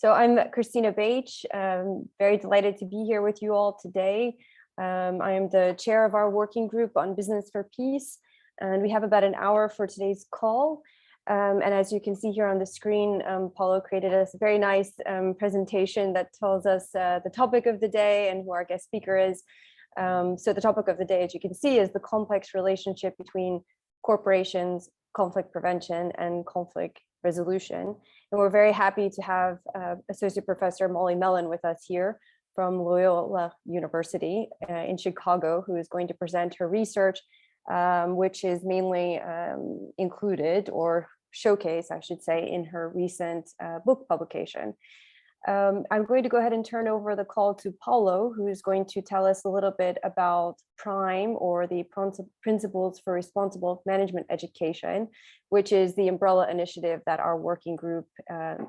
So I'm Christina Bache. Very delighted to be here with you all today. I am the chair of our working group on business for peace, and we have about an hour for today's call. And as you can see here on the screen, Paulo created us a very nice presentation that tells us the topic of the day and who our guest speaker is. So the topic of the day, as you can see, is the complex relationship between corporations, conflict prevention, and conflict resolution. And we're very happy to have Associate Professor Melin with us here from Loyola University in Chicago, who is going to present her research, which is mainly included or showcased, I should say, in her recent book publication. I'm going to go ahead and turn over the call to Paulo, who is going to tell us a little bit about PRIME, or the Principles for Responsible Management Education, which is the umbrella initiative that our working group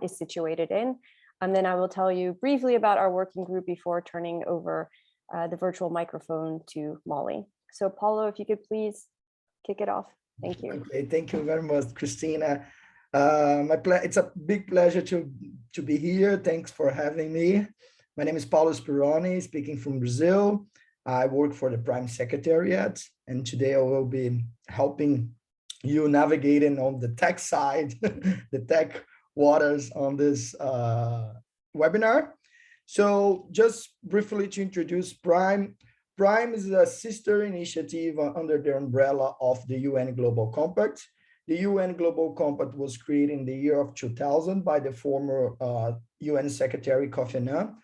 is situated in. And then I will tell you briefly about our working group before turning over the virtual microphone to Molly. So Paulo, if you could please kick it off. Thank you. Okay, thank you very much, Christina. It's a big pleasure to be here. Thanks for having me. My name is Paulo Spironi, speaking from Brazil. I work for the Prime Secretariat, and today I will be helping you navigating on the tech side, the tech waters on this webinar. So just briefly to introduce Prime. Prime is a sister initiative under the umbrella of the UN Global Compact. The UN Global Compact was created in the year of 2000 by the former UN Secretary Kofi Annan,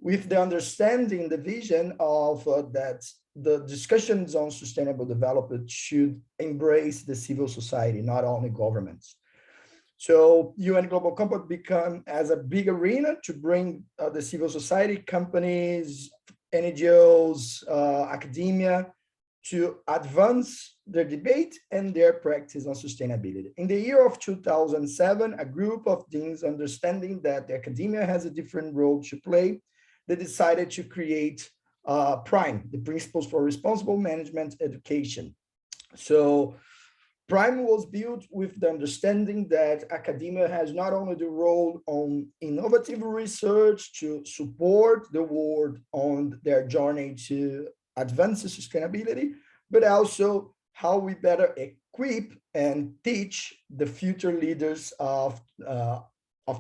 with the understanding, the vision of that the discussions on sustainable development should embrace the civil society, not only governments. So UN Global Compact became as a big arena to bring the civil society, companies, NGOs, academia, to advance their debate and their practice on sustainability. In the year of 2007, a group of deans, understanding that the academia has a different role to play, they decided to create PRIME, the Principles for Responsible Management Education. So PRIME was built with the understanding that academia has not only the role on innovative research to support the world on their journey to advance sustainability, but also how we better equip and teach the future leaders of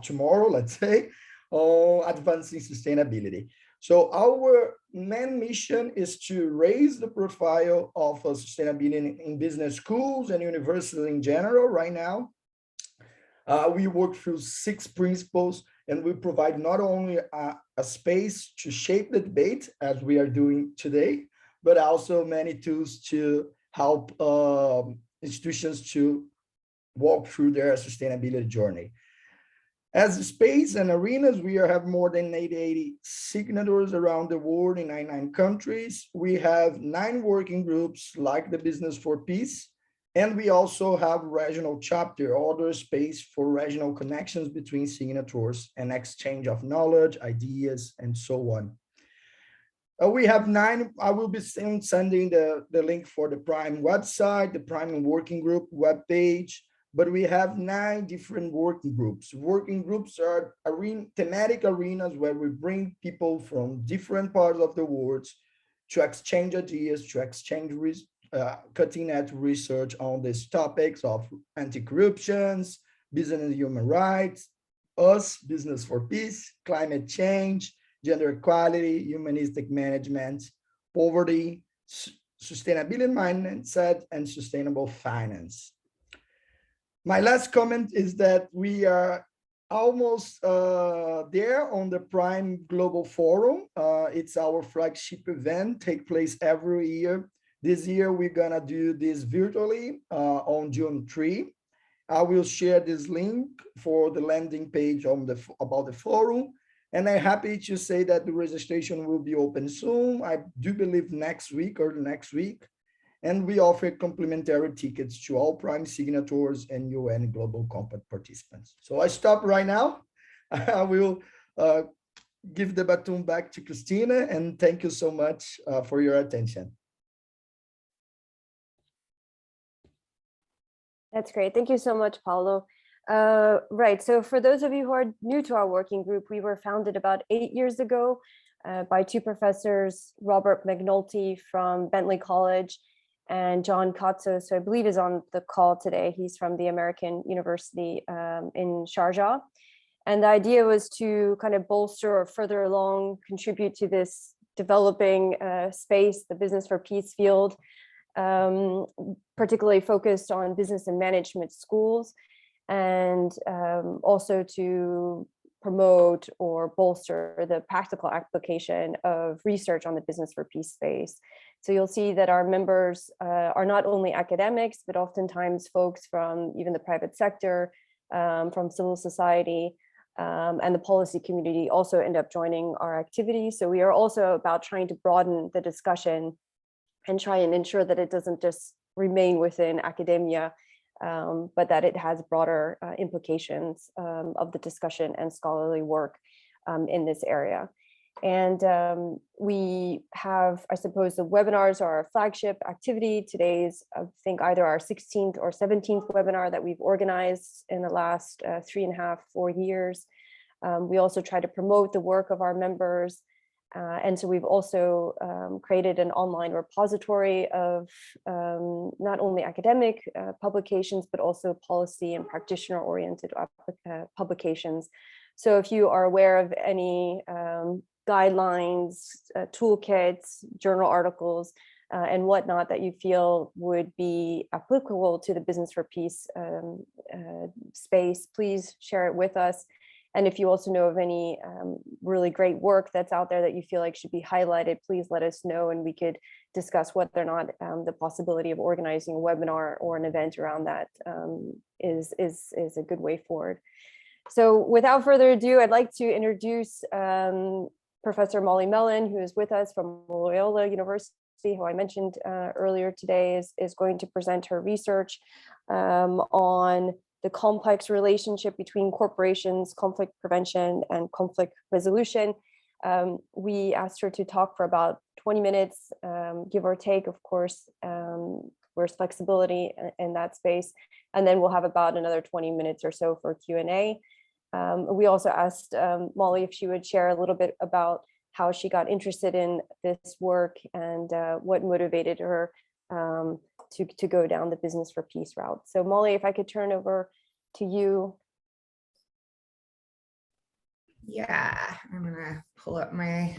tomorrow, let's say, on advancing sustainability. So our main mission is to raise the profile of sustainability in business schools and universities in general right now. We work through 6 principles, and we provide not only a space to shape the debate, as we are doing today, but also many tools to help institutions to walk through their sustainability journey. As space and arenas, we have more than 80 signatories around the world in 99 countries. We have 9 working groups like the Business for Peace, and we also have regional chapter, other space for regional connections between signatories and exchange of knowledge, ideas, and so on. We have 9, I will be sending the link for the PRIME website, the PRIME working group webpage, but we have 9 different working groups. Working groups are thematic arenas where we bring people from different parts of the world to exchange ideas, to exchange cutting-edge research on these topics of anti-corruption, business and human rights, business for peace, climate change, gender equality, humanistic management, poverty, sustainability mindset, and sustainable finance. My last comment is that we are almost there on the PRIME Global Forum. It's our flagship event, take place every year. This year, we're gonna do this virtually on June 3. I will share this link for the landing page on about the forum. And I'm happy to say that the registration will be open soon. I do believe next week or next week. And we offer complimentary tickets to all PRIME signatories and UN Global Compact participants. So I stop right now. I will give the baton back to Christina, and thank you so much for your attention. That's great. Thank you so much, Paulo. Right. So for those of you who are new to our working group, we were founded about 8 years ago by two professors, Robert McNulty from Bentley College and John Katzos, who I believe is on the call today. He's from the American University in Sharjah. And the idea was to kind of bolster or further along, contribute to this developing space, the business for peace field, particularly focused on business and management schools, and also to promote or bolster the practical application of research on the business for peace space. So you'll see that our members are not only academics, but oftentimes folks from even the private sector, from civil society, and the policy community also end up joining our activities. So we are also about trying to broaden the discussion and try and ensure that it doesn't just remain within academia, but that it has broader implications of the discussion and scholarly work in this area. And we have, I suppose, the webinars are our flagship activity. Today's, I think, either our 16th or 17th webinar that we've organized in the last 3.5, 4 years. We also try to promote the work of our members. And so we've also created an online repository of not only academic publications, but also policy and practitioner-oriented publications. So if you are aware of any guidelines, toolkits, journal articles, and whatnot that you feel would be applicable to the Business for Peace space, please share it with us. And if you also know of any really great work that's out there that you feel like should be highlighted, please let us know, and we could discuss whether or not the possibility of organizing a webinar or an event around that is a good way forward. So without further ado, I'd like to introduce Professor Melin, who is with us from Loyola University, who I mentioned earlier today, is going to present her research on the complex relationship between corporations, conflict prevention, and conflict resolution. We asked her to talk for about 20 minutes, give or take, of course. There's flexibility in that space. And then we'll have about another 20 minutes or so for Q&A. We also asked Molly if she would share a little bit about how she got interested in this work and what motivated her to go down the business for peace route. So Molly, if I could turn over to you. Yeah, I'm gonna pull up my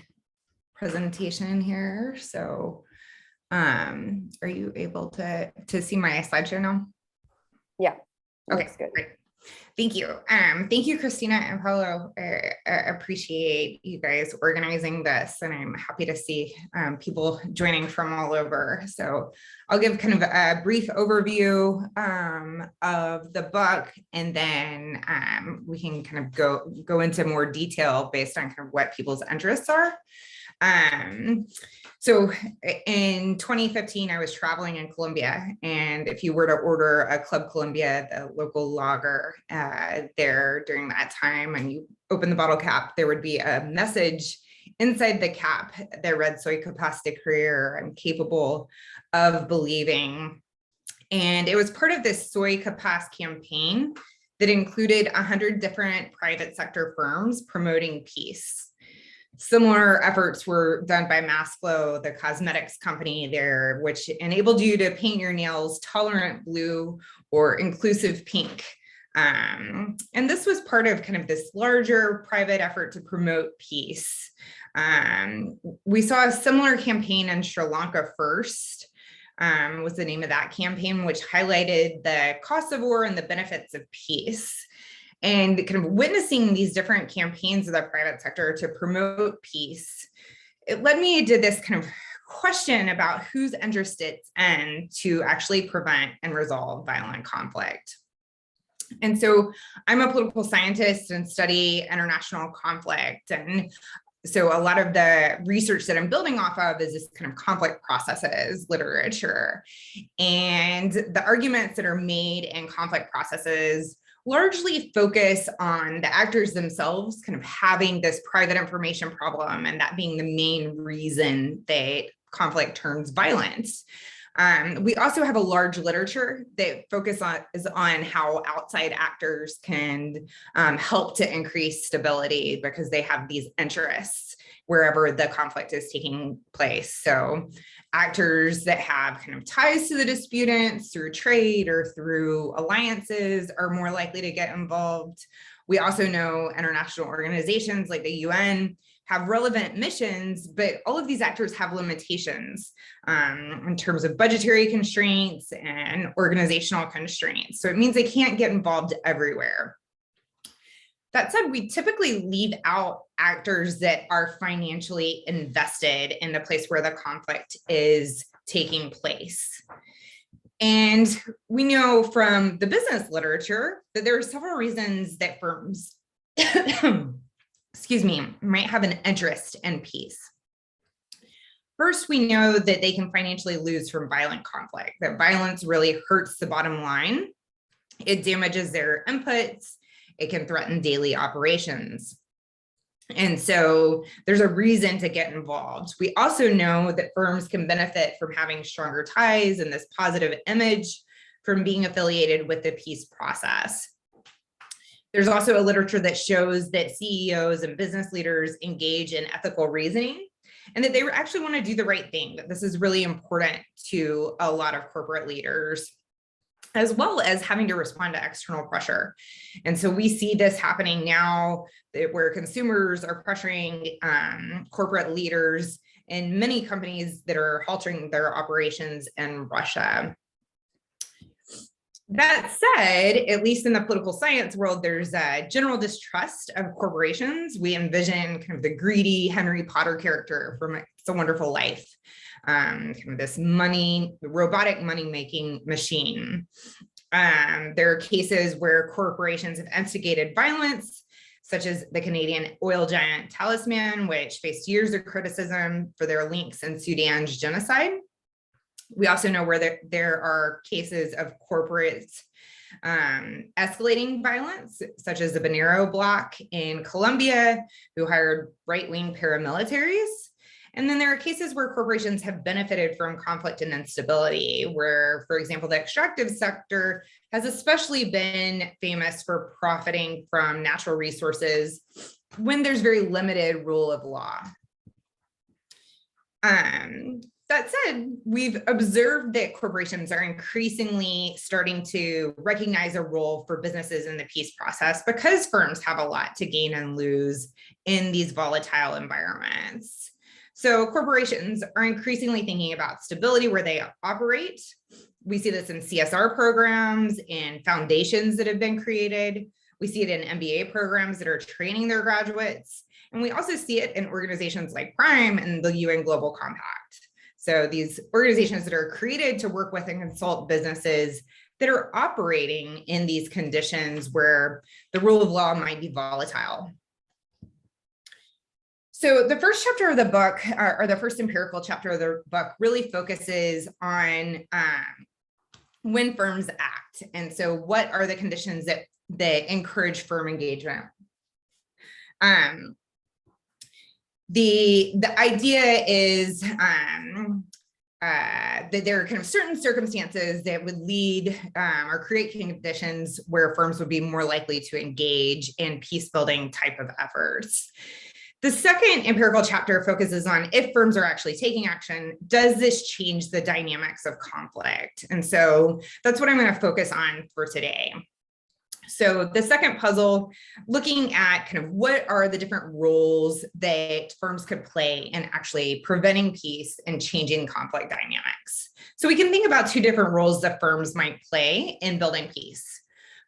presentation here. So are you able to see my slideshow now? Yeah, okay, looks good. Great. Thank you. Thank you, Christina and Paulo. I appreciate you guys organizing this, and I'm happy to see people joining from all over. So I'll give kind of a brief overview of the book, and then we can kind of go into more detail based on kind of what people's interests are. So in 2015, I was traveling in Colombia, and if you were to order a Club Colombia, the local lager there during that time, and you open the bottle cap, there would be a message inside the cap that read, "Soy capaz de creer," I'm capable of believing. And it was part of this Soy Capaz campaign that included 100 different private sector firms promoting peace. Similar efforts were done by Masklo, the cosmetics company there, which enabled you to paint your nails tolerant blue or inclusive pink. And this was part of kind of this larger private effort to promote peace. We saw a similar campaign in Sri Lanka first, was the name of that campaign, which highlighted the cost of war and the benefits of peace. And kind of witnessing these different campaigns of the private sector to promote peace, it led me to this kind of question about whose interest it's in to actually prevent and resolve violent conflict. And so I'm a political scientist and study international conflict. And so a lot of the research that I'm building off of is this kind of conflict processes literature. And the arguments that are made in conflict processes largely focus on the actors themselves kind of having this private information problem, and that being the main reason that conflict turns violent. We also have a large literature that is on how outside actors can help to increase stability because they have these interests wherever the conflict is taking place. So actors that have kind of ties to the disputants through trade or through alliances are more likely to get involved. We also know international organizations like the UN have relevant missions, but all of these actors have limitations in terms of budgetary constraints and organizational constraints. So it means they can't get involved everywhere. That said, we typically leave out actors that are financially invested in the place where the conflict is taking place. And we know from the business literature that there are several reasons that firms excuse me, might have an interest in peace. First, we know that they can financially lose from violent conflict, that violence really hurts the bottom line. It damages their inputs. It can threaten daily operations. And so there's a reason to get involved. We also know that firms can benefit from having stronger ties and this positive image from being affiliated with the peace process. There's also a literature that shows that CEOs and business leaders engage in ethical reasoning and that they actually want to do the right thing, that this is really important to a lot of corporate leaders, as well as having to respond to external pressure. And so we see this happening now where consumers are pressuring corporate leaders in many companies that are halting their operations in Russia. That said, at least in the political science world, there's a general distrust of corporations. We envision kind of the greedy Henry Potter character from It's a Wonderful Life, kind of this robotic money-making machine. There are cases where corporations have instigated violence, such as the Canadian oil giant Talisman, which faced years of criticism for their links in Sudan's genocide. We also know where there are cases of corporates escalating violence, such as the Banero bloc in Colombia, who hired right-wing paramilitaries. And then there are cases where corporations have benefited from conflict and instability, where, for example, the extractive sector has especially been famous for profiting from natural resources when there's very limited rule of law. That said, we've observed that corporations are increasingly starting to recognize a role for businesses in the peace process because firms have a lot to gain and lose in these volatile environments. So corporations are increasingly thinking about stability where they operate. We see this in CSR programs and foundations that have been created. We see it in MBA programs that are training their graduates. And we also see it in organizations like Prime and the UN Global Compact. So these organizations that are created to work with and consult businesses that are operating in these conditions where the rule of law might be volatile. So the first chapter of the book, or the first empirical chapter of the book, really focuses on when firms act. And so what are the conditions that encourage firm engagement? The idea is that there are kind of certain circumstances that would lead or create conditions where firms would be more likely to engage in peace-building type of efforts. The second empirical chapter focuses on if firms are actually taking action, does this change the dynamics of conflict? And so that's what I'm going to focus on for today. So the second puzzle, looking at kind of what are the different roles that firms could play in actually preventing peace and changing conflict dynamics. So we can think about two different roles that firms might play in building peace.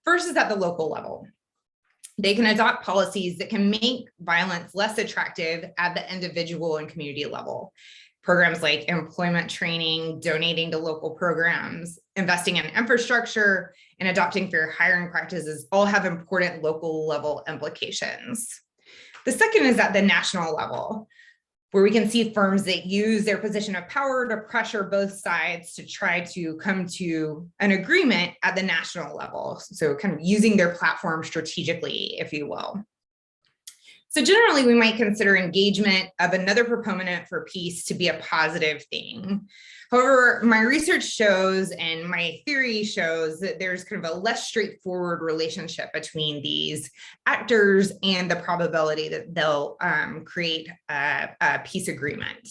First is at the local level. They can adopt policies that can make violence less attractive at the individual and community level. Programs like employment training, donating to local programs, investing in infrastructure, and adopting fair hiring practices all have important local level implications. The second is at the national level, where we can see firms that use their position of power to pressure both sides to try to come to an agreement at the national level. So kind of using their platform strategically, if you will. So generally, we might consider engagement of another proponent for peace to be a positive thing. However, my research shows and my theory shows that there's kind of a less straightforward relationship between these actors and the probability that they'll create a peace agreement.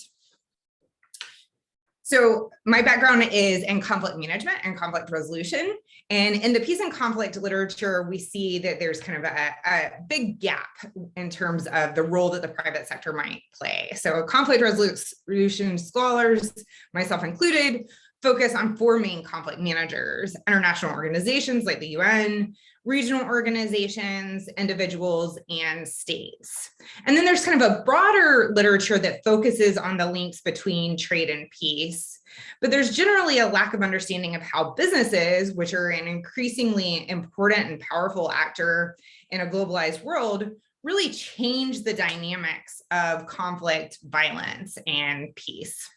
So my background is in conflict management and conflict resolution. And in the peace and conflict literature, we see that there's kind of a big gap in terms of the role that the private sector might play. So conflict resolution scholars, myself included, focus on four main conflict managers: international organizations like the UN, regional organizations, individuals, and states. And then there's kind of a broader literature that focuses on the links between trade and peace. But there's generally a lack of understanding of how businesses, which are an increasingly important and powerful actor in a globalized world, really change the dynamics of conflict, violence, and peace.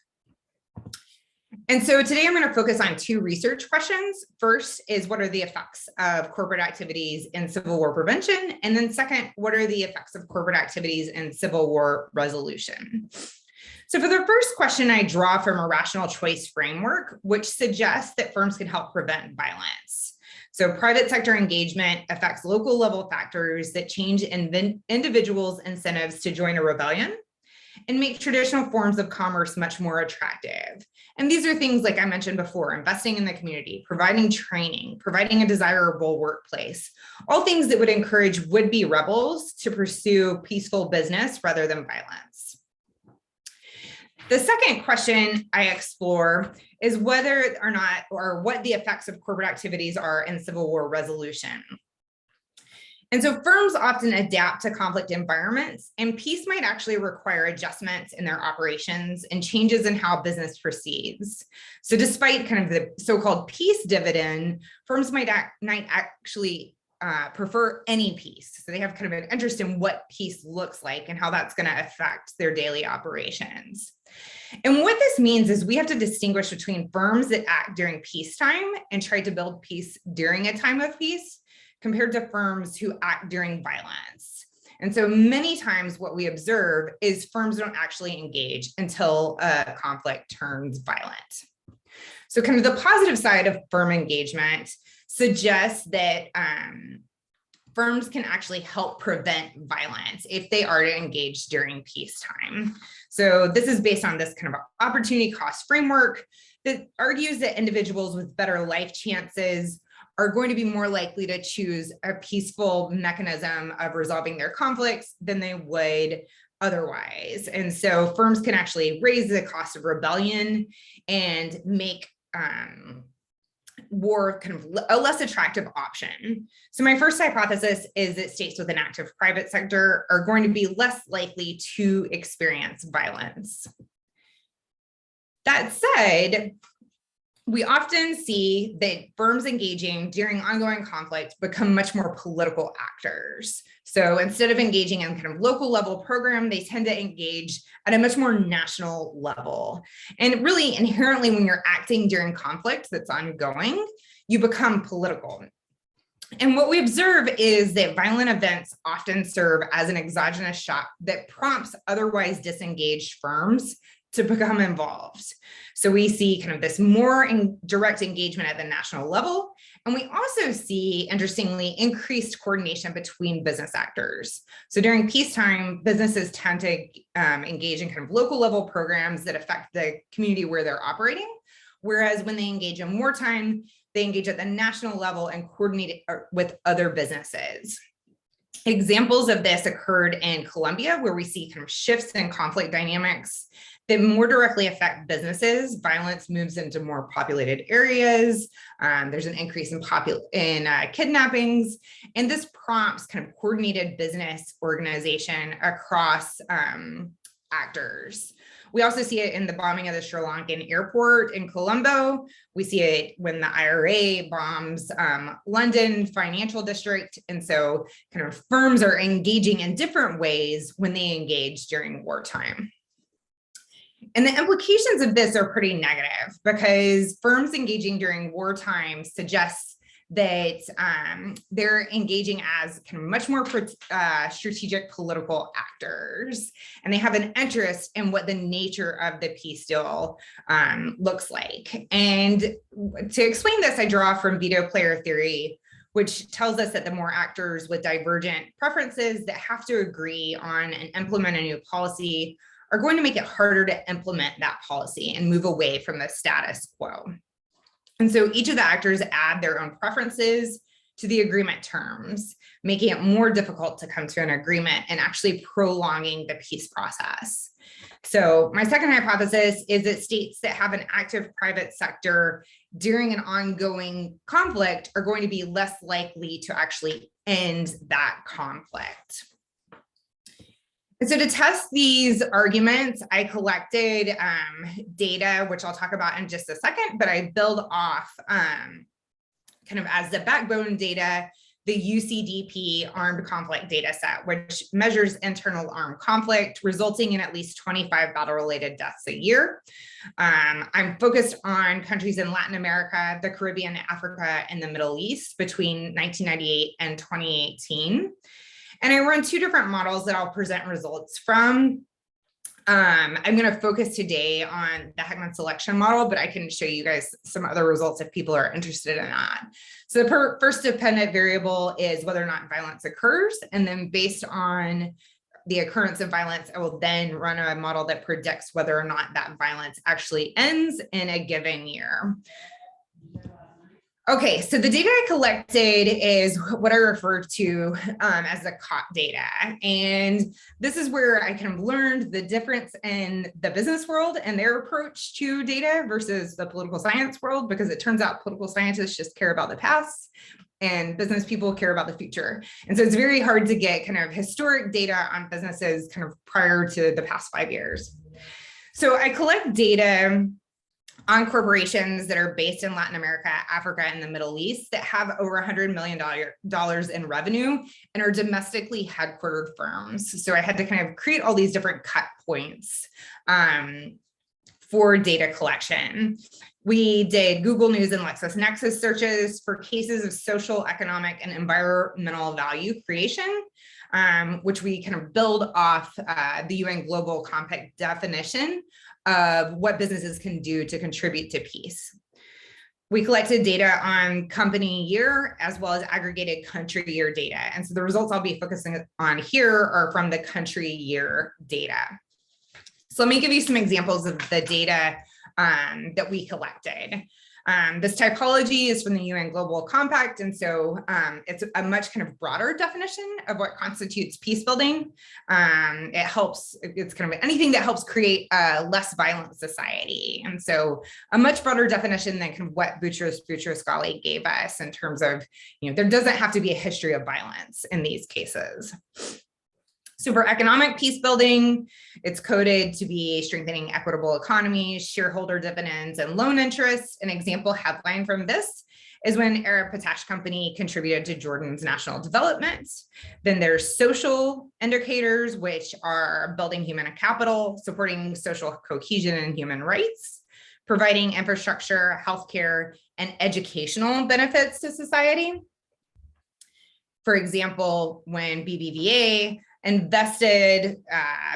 And so today I'm going to focus on two research questions. First is, what are the effects of corporate activities in civil war prevention? And then second, what are the effects of corporate activities in civil war resolution? So for the first question, I draw from a rational choice framework, which suggests that firms can help prevent violence. So private sector engagement affects local level factors that change individuals' incentives to join a rebellion and make traditional forms of commerce much more attractive. And these are things like I mentioned before: investing in the community, providing training, providing a desirable workplace, all things that would encourage would-be rebels to pursue peaceful business rather than violence. The second question I explore is whether or not, or what the effects of corporate activities are in civil war resolution. And so firms often adapt to conflict environments, and peace might actually require adjustments in their operations and changes in how business proceeds. So despite kind of the so-called peace dividend, firms might actually prefer any peace. So they have kind of an interest in what peace looks like and how that's going to affect their daily operations. And what this means is we have to distinguish between firms that act during peacetime and try to build peace during a time of peace, compared to firms who act during violence. And so many times what we observe is firms don't actually engage until a conflict turns violent. So kind of the positive side of firm engagement suggests that firms can actually help prevent violence if they are engaged during peacetime. So this is based on this kind of opportunity cost framework that argues that individuals with better life chances are going to be more likely to choose a peaceful mechanism of resolving their conflicts than they would otherwise. And so firms can actually raise the cost of rebellion and make war kind of a less attractive option. So my first hypothesis is that states with an active private sector are going to be less likely to experience violence. That said, we often see that firms engaging during ongoing conflict become much more political actors. So instead of engaging in kind of local level program, they tend to engage at a much more national level. And really inherently, when you're acting during conflict that's ongoing, you become political. And what we observe is that violent events often serve as an exogenous shock that prompts otherwise disengaged firms to become involved. So we see kind of this more direct engagement at the national level. And we also see, interestingly, increased coordination between business actors. So during peacetime, businesses tend to engage in kind of local level programs that affect the community where they're operating. Whereas when they engage in wartime, they engage at the national level and coordinate with other businesses. Examples of this occurred in Colombia, where we see kind of shifts in conflict dynamics that more directly affect businesses. Violence moves into more populated areas. There's an increase in kidnappings, and this prompts kind of coordinated business organization across actors. We also see it in the bombing of the Sri Lankan airport in Colombo. We see it when the IRA bombs London financial district. And so kind of firms are engaging in different ways when they engage during wartime. And the implications of this are pretty negative, because firms engaging during wartime suggests that they're engaging as kind of much more strategic political actors, and they have an interest in what the nature of the peace deal looks like. And to explain this, I draw from veto player theory, which tells us that the more actors with divergent preferences that have to agree on and implement a new policy are going to make it harder to implement that policy and move away from the status quo. And so each of the actors add their own preferences to the agreement terms, making it more difficult to come to an agreement and actually prolonging the peace process. So my second hypothesis is that states that have an active private sector during an ongoing conflict are going to be less likely to actually end that conflict. And so to test these arguments, I collected data, which I'll talk about in just a second, but I build off kind of as the backbone data, the UCDP armed conflict data set, which measures internal armed conflict, resulting in at least 25 battle-related deaths a year. I'm focused on countries in Latin America, the Caribbean, Africa, and the Middle East between 1998 and 2018. And I run two different models that I'll present results from. I'm going to focus today on the Heckman selection model, but I can show you guys some other results if people are interested in that. So the first dependent variable is whether or not violence occurs. And then based on the occurrence of violence, I will then run a model that predicts whether or not that violence actually ends in a given year. Okay, so the data I collected is what I refer to as the COT data. And this is where I kind of learned the difference in the business world and their approach to data versus the political science world, because it turns out political scientists just care about the past and business people care about the future. And so it's very hard to get kind of historic data on businesses kind of prior to the past 5 years. So I collect data on corporations that are based in Latin America, Africa, and the Middle East that have over $100 million in revenue and are domestically headquartered firms. So I had to kind of create all these different cut points for data collection. We did Google News and LexisNexis searches for cases of social, economic, and environmental value creation, which we kind of build off the UN Global Compact definition of what businesses can do to contribute to peace. We collected data on company year as well as aggregated country year data. And so the results I'll be focusing on here are from the country year data. So let me give you some examples of the data that we collected. This typology is from the UN Global Compact, and so it's a much kind of broader definition of what constitutes peace building. It's kind of anything that helps create a less violent society. And so a much broader definition than kind of what Boutros-Boutros-Ghali gave us in terms of, there doesn't have to be a history of violence in these cases. So for economic peace building, it's coded to be strengthening equitable economies, shareholder dividends, and loan interest. An example headline from this is when Arab Potash Company contributed to Jordan's national development. Then there's social indicators, which are building human capital, supporting social cohesion and human rights, providing infrastructure, healthcare, and educational benefits to society. For example, when BBVA invested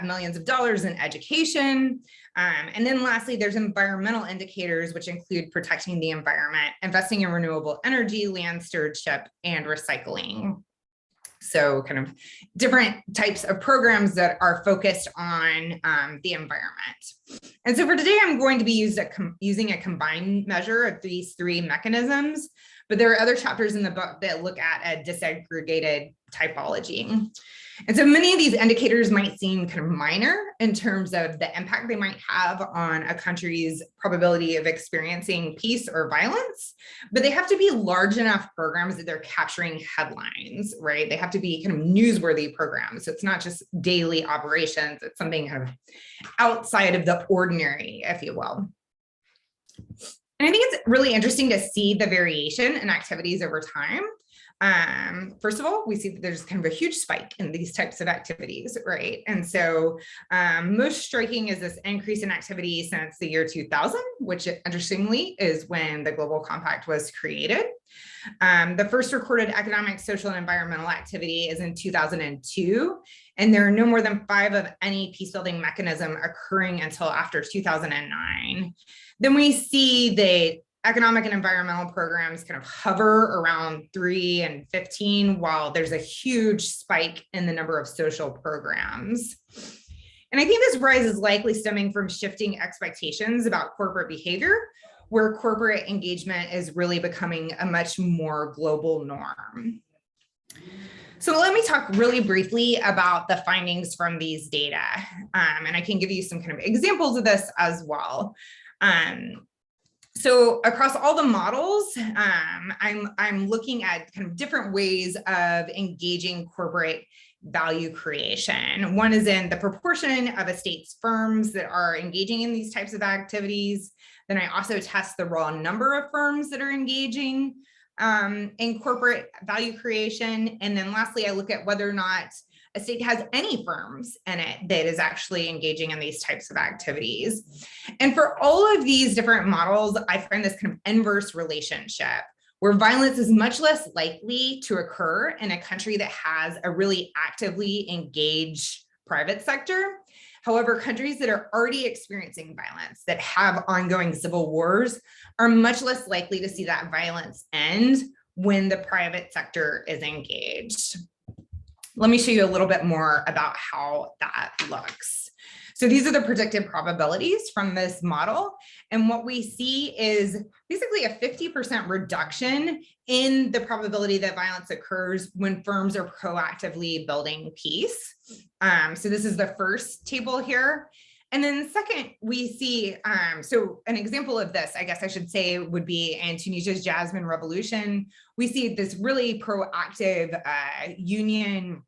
millions of dollars in education. And then lastly, there's environmental indicators, which include protecting the environment, investing in renewable energy, land stewardship, and recycling. So kind of different types of programs that are focused on the environment. And so for today, I'm going to be using a combined measure of these three mechanisms, but there are other chapters in the book that look at a disaggregated typology. And so many of these indicators might seem kind of minor in terms of the impact they might have on a country's probability of experiencing peace or violence, but they have to be large enough programs that they're capturing headlines, right? They have to be kind of newsworthy programs. So it's not just daily operations, it's something kind of outside of the ordinary, if you will. And I think it's really interesting to see the variation in activities over time. First of all, we see that there's kind of a huge spike in these types of activities, right? And so most striking is this increase in activity since the year 2000, which interestingly is when the Global Compact was created. The first recorded economic, social, and environmental activity is in 2002, and there are no more than 5 of any peacebuilding mechanism occurring until after 2009. Then we see the economic and environmental programs kind of hover around 3 and 15, while there's a huge spike in the number of social programs. And I think this rise is likely stemming from shifting expectations about corporate behavior, where corporate engagement is really becoming a much more global norm. So let me talk really briefly about the findings from these data. And I can give you some kind of examples of this as well. So across all the models, I'm looking at kind of different ways of engaging corporate value creation. One is in the proportion of a state's firms that are engaging in these types of activities. Then I also test the raw number of firms that are engaging in corporate value creation. And then lastly, I look at whether or not a state has any firms in it that is actually engaging in these types of activities. And for all of these different models, I find this kind of inverse relationship where violence is much less likely to occur in a country that has a really actively engaged private sector. However, countries that are already experiencing violence, that have ongoing civil wars, are much less likely to see that violence end when the private sector is engaged. Let me show you a little bit more about how that looks. So these are the predicted probabilities from this model. And what we see is basically a 50% reduction in the probability that violence occurs when firms are proactively building peace. So this is the first table here. And then second, we see, so an example of this, I guess I should say, would be in Tunisia's Jasmine Revolution. We see this really proactive union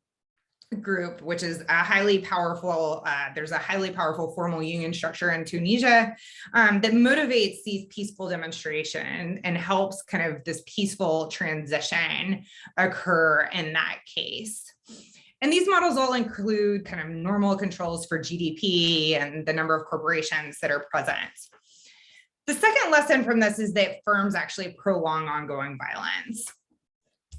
group, which is a highly powerful, there's a highly powerful formal union structure in Tunisia that motivates these peaceful demonstrations and helps kind of this peaceful transition occur in that case. And these models all include kind of normal controls for GDP and the number of corporations that are present. The second lesson from this is that firms actually prolong ongoing violence.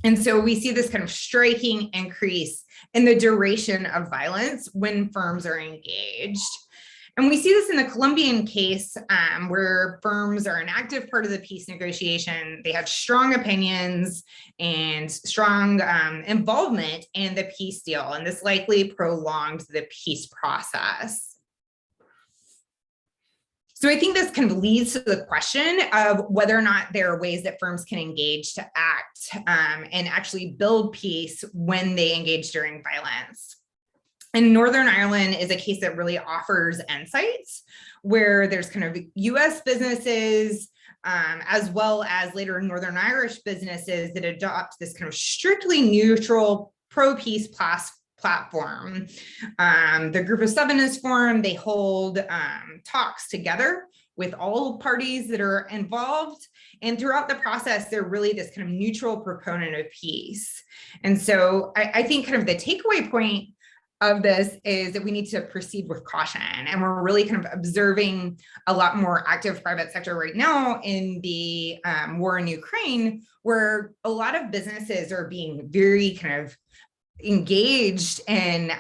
And so we see this kind of striking increase in the duration of violence when firms are engaged. And we see this in the Colombian case where firms are an active part of the peace negotiation. They have strong opinions and strong involvement in the peace deal, and this likely prolonged the peace process. So I think this kind of leads to the question of whether or not there are ways that firms can engage to act and actually build peace when they engage during violence. And Northern Ireland is a case that really offers insights where there's kind of US businesses as well as later Northern Irish businesses that adopt this kind of strictly neutral pro-peace platform. The Group of Seven is formed. They hold talks together with all parties that are involved. And throughout the process, they're really this kind of neutral proponent of peace. And so I think kind of the takeaway point of this is that we need to proceed with caution. And we're really kind of observing a lot more active private sector right now in the war in Ukraine, where a lot of businesses are being very kind of engaged in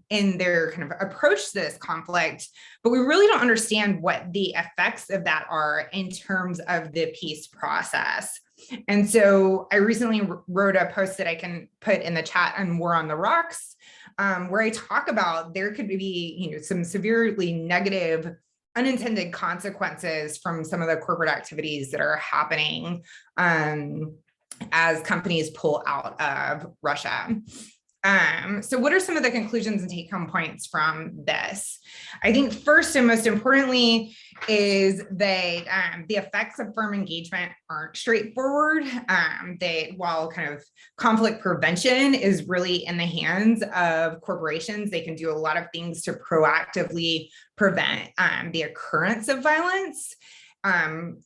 their kind of approach to this conflict, but we really don't understand what the effects of that are in terms of the peace process. And so I recently wrote a post that I can put in the chat on War on the Rocks, where I talk about there could be, some severely negative unintended consequences from some of the corporate activities that are happening as companies pull out of Russia. So what are some of the conclusions and take-home points from this? I think first and most importantly is that the effects of firm engagement aren't straightforward. That while kind of conflict prevention is really in the hands of corporations, they can do a lot of things to proactively prevent the occurrence of violence.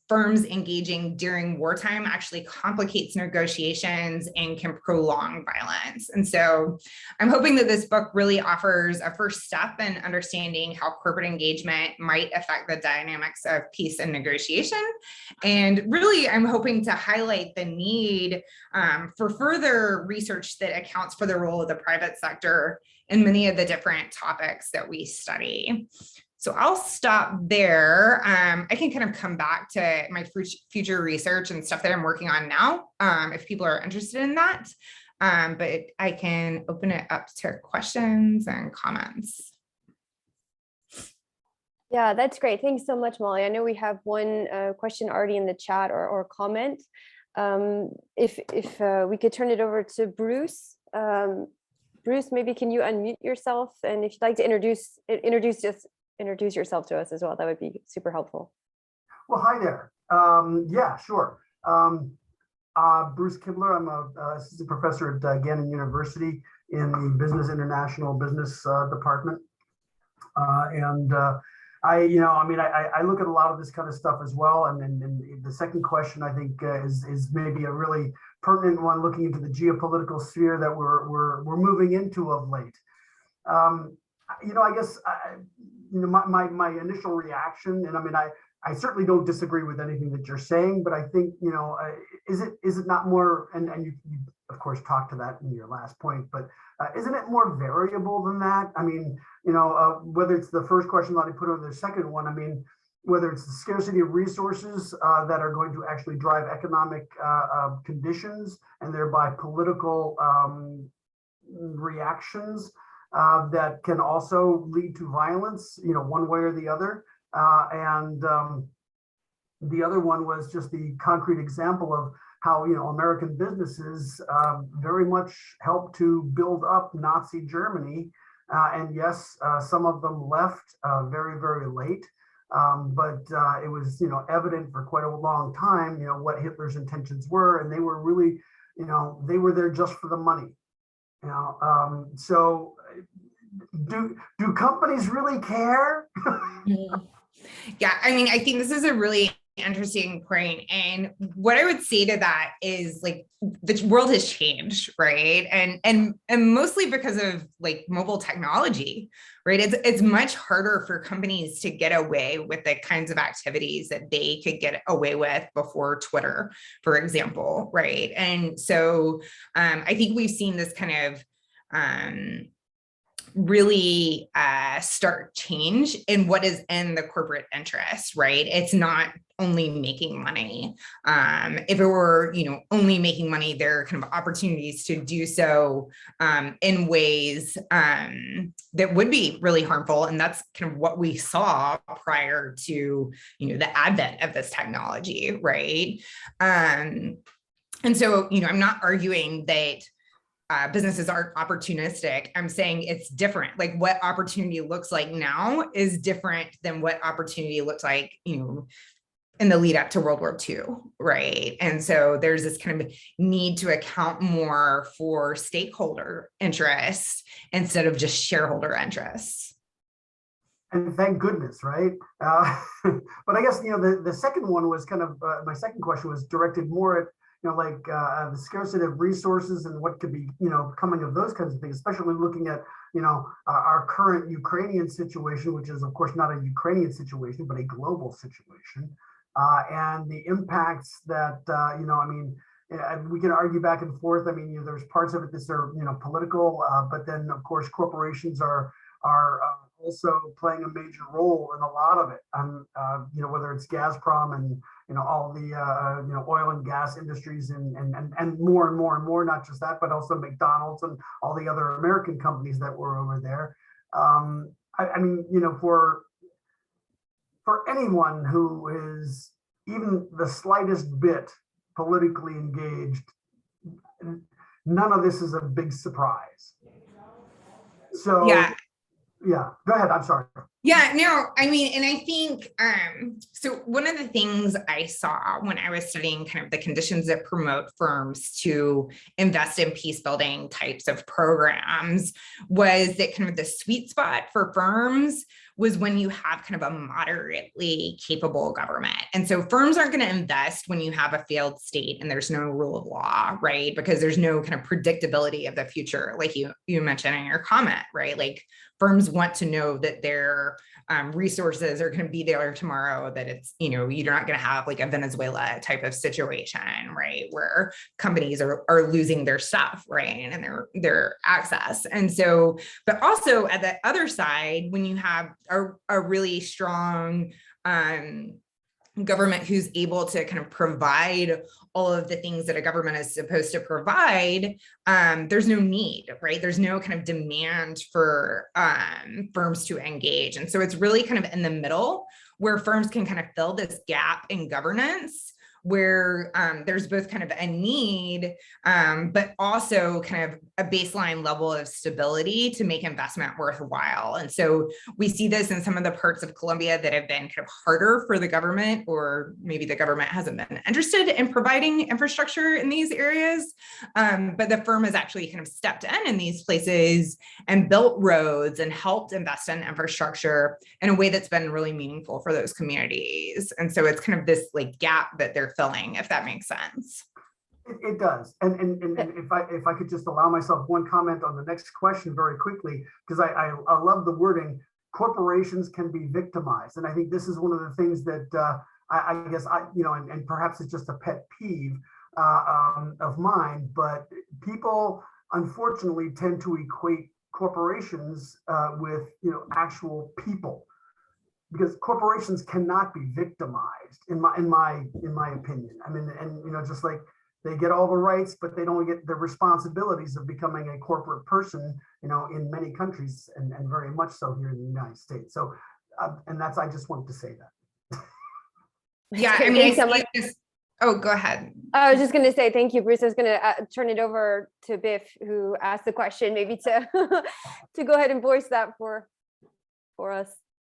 firms engaging during wartime actually complicates negotiations and can prolong violence. And so I'm hoping that this book really offers a first step in understanding how corporate engagement might affect the dynamics of peace and negotiation. And really, I'm hoping to highlight the need for further research that accounts for the role of the private sector in many of the different topics that we study. So I'll stop there. I can kind of come back to my future research and stuff that I'm working on now, if people are interested in that. But I can open it up to questions and comments. Yeah, that's great. Thanks so much, Molly. I know we have one question already in the chat or comment. If we could turn it over to Bruce. Bruce, maybe can you unmute yourself? And if you'd like to introduce yourself to us as well, that would be super helpful. Well, hi there. Yeah, sure. Bruce Kibler. I'm a assistant professor at Gannon University in the Business International Business Department. I look at a lot of this kind of stuff as well. And the second question, I think, is maybe a really pertinent one, looking into the geopolitical sphere that we're moving into of late. I guess my initial reaction, and I mean, I certainly don't disagree with anything that you're saying, but I think, is it not more, and you of course talked to that in your last point, but isn't it more variable than that? I mean, whether it's the first question that I put on the second one, I mean, whether it's the scarcity of resources that are going to actually drive economic conditions and thereby political reactions that can also lead to violence, one way or the other. And the other one was just the concrete example of how, American businesses very much helped to build up Nazi Germany. And yes, some of them left very, very late. But it was, evident for quite a long time, what Hitler's intentions were. And they were really, they were there just for the money. So do companies really care? Yeah, I mean, I think this is a really interesting point. And what I would say to that is, like, the world has changed, right? And mostly because of like mobile technology, right? It's much harder for companies to get away with the kinds of activities that they could get away with before Twitter, for example, right? And so I think we've seen this kind of really start change in what is in the corporate interest, right? It's not only making money. If it were, only making money, there are kind of opportunities to do so in ways that would be really harmful. And that's kind of what we saw prior to, the advent of this technology, right? And so, I'm not arguing that businesses aren't opportunistic. I'm saying it's different. Like, what opportunity looks like now is different than what opportunity looked like, in the lead up to World War II, right? And so there's this kind of need to account more for stakeholder interests instead of just shareholder interests. And thank goodness, right? But I guess, the second one was kind of, my second question was directed more at, the scarcity of resources and what could be, coming of those kinds of things, especially looking at, our current Ukrainian situation, which is of course not a Ukrainian situation, but a global situation, and the impacts that, we can argue back and forth. I mean, there's parts of it that are, political, but then of course corporations are also playing a major role in a lot of it. Whether it's Gazprom and all the oil and gas industries and more and more and more, not just that, but also McDonald's and all the other American companies that were over there. For anyone who is even the slightest bit politically engaged, none of this is a big surprise. So yeah, go ahead. I'm sorry. Yeah, no, I mean, and I think, so one of the things I saw when I was studying kind of the conditions that promote firms to invest in peace building types of programs was that kind of the sweet spot for firms was when you have kind of a moderately capable government. And so firms aren't going to invest when you have a failed state and there's no rule of law, right? Because there's no kind of predictability of the future, like you mentioned in your comment, right? Like firms want to know that their resources are going to be there tomorrow, that it's, you're not going to have like a Venezuela type of situation, right? Where companies are losing their stuff, right? And their access. And so, but also at the other side, when you have a really strong government who's able to kind of provide all of the things that a government is supposed to provide, there's no need, right? There's no kind of demand for firms to engage. And so it's really kind of in the middle where firms can kind of fill this gap in governance, where there's both kind of a need, but also kind of a baseline level of stability to make investment worthwhile. And so we see this in some of the parts of Colombia that have been kind of harder for the government, or maybe the government hasn't been interested in providing infrastructure in these areas. But the firm has actually kind of stepped in these places and built roads and helped invest in infrastructure in a way that's been really meaningful for those communities. And so it's kind of this like gap that they're filling, if that makes sense. It does. And if I could just allow myself one comment on the next question very quickly, because I love the wording, corporations can be victimized. And I think this is one of the things that I guess and perhaps it's just a pet peeve of mine, but people unfortunately tend to equate corporations with actual people, because corporations cannot be victimized in my opinion. I mean, and just like they get all the rights, but they don't get the responsibilities of becoming a corporate person, in many countries, and very much so here in the United States. So, and I just wanted to say that. Yeah, I mean, I see this. Oh, go ahead. I was just going to say thank you, Bruce. I was going to turn it over to Biff, who asked the question, maybe to to go ahead and voice that for us.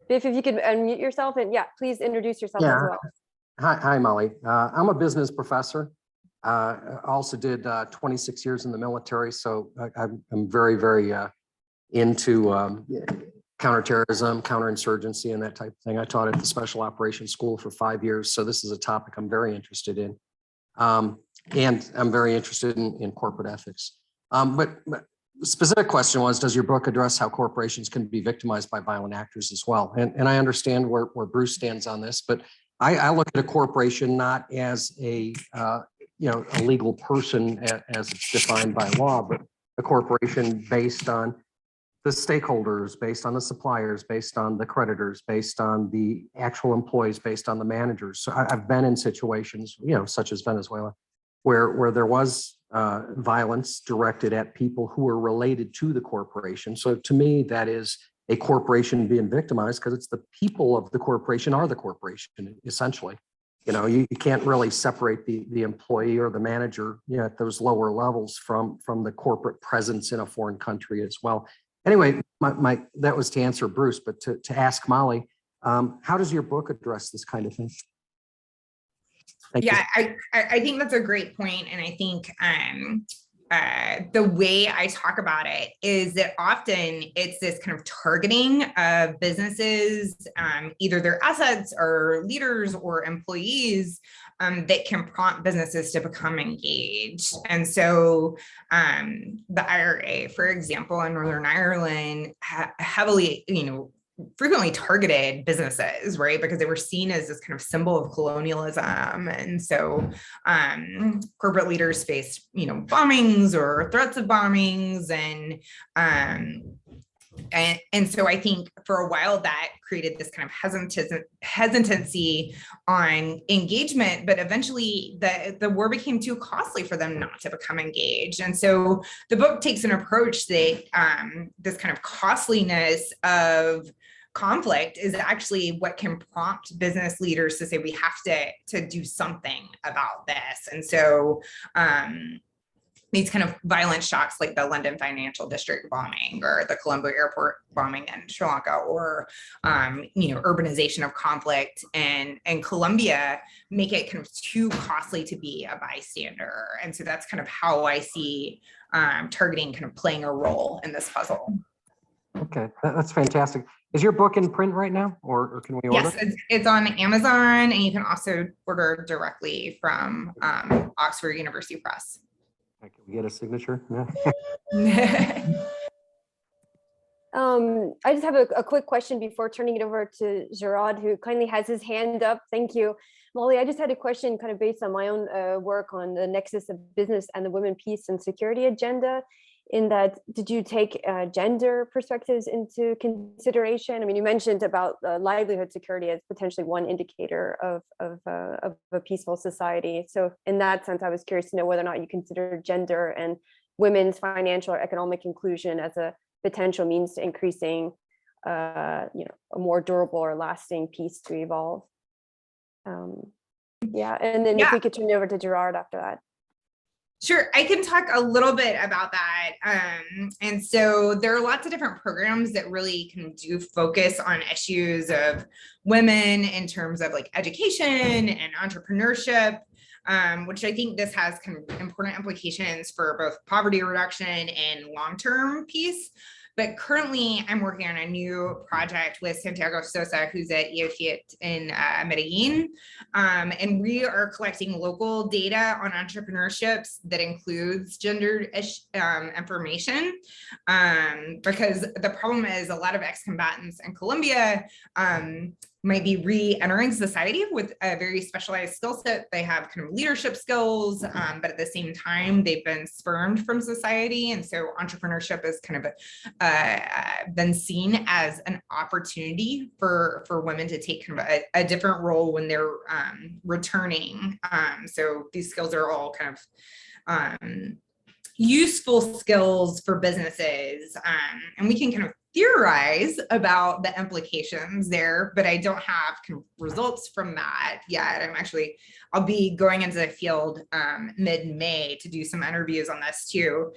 Biff, if you could unmute yourself, and please introduce yourself as well. Hi, Molly. I'm a business professor. I also did 26 years in the military, so I'm very, very into counterterrorism, counterinsurgency, and that type of thing. I taught at the Special Operations School for 5 years, so this is a topic I'm very interested in. And I'm very interested in corporate ethics. But the specific question was, does your book address how corporations can be victimized by violent actors as well? And I understand where Bruce stands on this, but I look at a corporation not as a legal person as it's defined by law, but a corporation based on the stakeholders, based on the suppliers, based on the creditors, based on the actual employees, based on the managers. So I've been in situations, such as Venezuela, where there was violence directed at people who were related to the corporation. So to me, that is a corporation being victimized, because it's the people of the corporation are the corporation, essentially. You can't really separate the employee or the manager at those lower levels from the corporate presence in a foreign country as well. Anyway, that was to answer Bruce, but to ask Molly, how does your book address this kind of thing? Thank you. I think that's a great point. And I think the way I talk about it is that often it's this kind of targeting of businesses, either their assets or leaders or employees, that can prompt businesses to become engaged. And so the IRA, for example, in Northern Ireland, heavily, frequently targeted businesses, right? Because they were seen as this kind of symbol of colonialism. And so corporate leaders faced, bombings or threats of bombings. And so I think for a while that created this kind of hesitancy on engagement, but eventually the war became too costly for them not to become engaged. And so the book takes an approach that this kind of costliness of conflict is actually what can prompt business leaders to say, we have to do something about this. And so these kind of violent shocks like the London Financial District bombing or the Colombo airport bombing in Sri Lanka, or urbanization of conflict and Colombia, make it kind of too costly to be a bystander. And so that's kind of how I see targeting kind of playing a role in this puzzle. Okay, that's fantastic. Is your book in print right now, or can we order? Yes, it's on Amazon, and you can also order directly from Oxford University Press. Can we get a signature? I just have a quick question before turning it over to Gerard, who kindly has his hand up. Thank you. Molly, I just had a question kind of based on my own work on the nexus of business and the women, peace and security agenda. In that, did you take gender perspectives into consideration? I mean, you mentioned about livelihood security as potentially one indicator of a peaceful society. So in that sense, I was curious to know whether or not you consider gender and women's financial or economic inclusion as a potential means to increasing, a more durable or lasting peace to evolve. Yeah, and then if we could turn it over to Gerard after that. Sure, I can talk a little bit about that. And so there are lots of different programs that really can do focus on issues of women in terms of like education and entrepreneurship, which I think this has kind of important implications for both poverty reduction and long-term peace. But currently I'm working on a new project with Santiago Sosa, who's at EOFIT in Medellin. And we are collecting local data on entrepreneurships that includes gendered information. Because the problem is a lot of ex-combatants in Colombia might be re-entering society with a very specialized skill set. They have kind of leadership skills, but at the same time, they've been spurned from society. And so entrepreneurship is kind of been seen as an opportunity for women to take kind of a different role when they're returning. So these skills are all kind of useful skills for businesses. And we can kind of theorize about the implications there, but I don't have kind of results from that yet. I'll be going into the field mid-May to do some interviews on this too.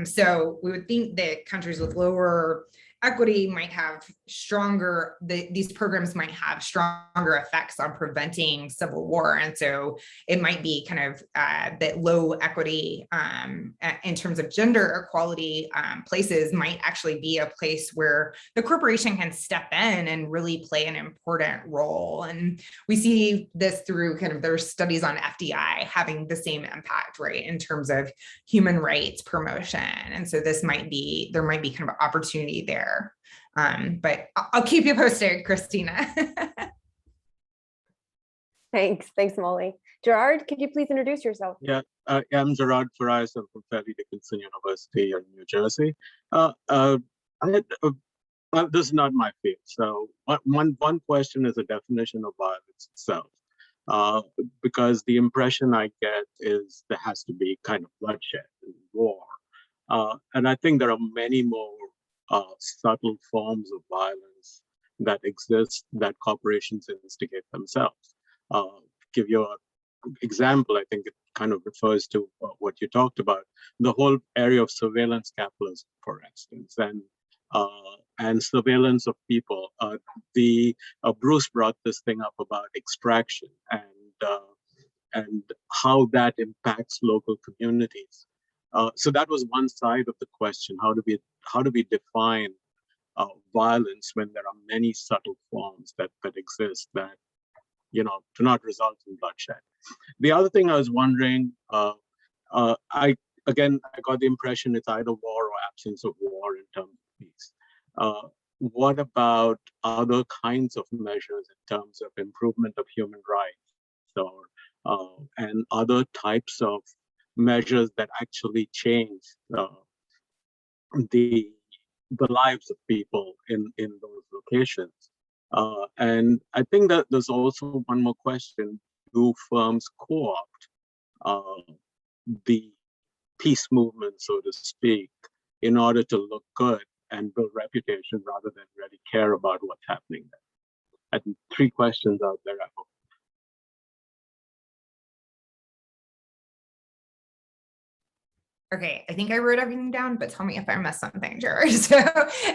So we would think that countries with lower equity might have these programs might have stronger effects on preventing civil war. And so it might be kind of that low equity in terms of gender equality places might actually be a place where the corporation can step in and really play an important role. And we see this through kind of their studies on FDI having the same impact, right, in terms of human rights promotion. And so there might be kind of opportunity there. But I'll keep you posted, Christina. Thanks, Molly. Gerard, could you please introduce yourself? Yeah, I'm Gerard Farais. I'm from Fairleigh Dickinson University in New Jersey. This is not my field. So one question is the definition of violence itself. Because the impression I get is there has to be kind of bloodshed and war. And I think there are many more subtle forms of violence that exist that corporations instigate themselves. Give you an example, I think it kind of refers to what you talked about, the whole area of surveillance capitalism, for instance, and surveillance of people. Bruce brought this thing up about extraction and how that impacts local communities. So that was one side of the question. How do we define violence when there are many subtle forms that exist that do not result in bloodshed? The other thing I was wondering, I got the impression it's either war or absence of war in terms of peace. What about other kinds of measures in terms of improvement of human rights, and other types of measures that actually change the lives of people in those locations? And I think that there's also one more question: do firms co-opt the peace movement, so to speak, in order to look good and build reputation rather than really care about what's happening there? I think 3 questions out there, I hope. Okay, I think I wrote everything down, but tell me if I missed something, George. So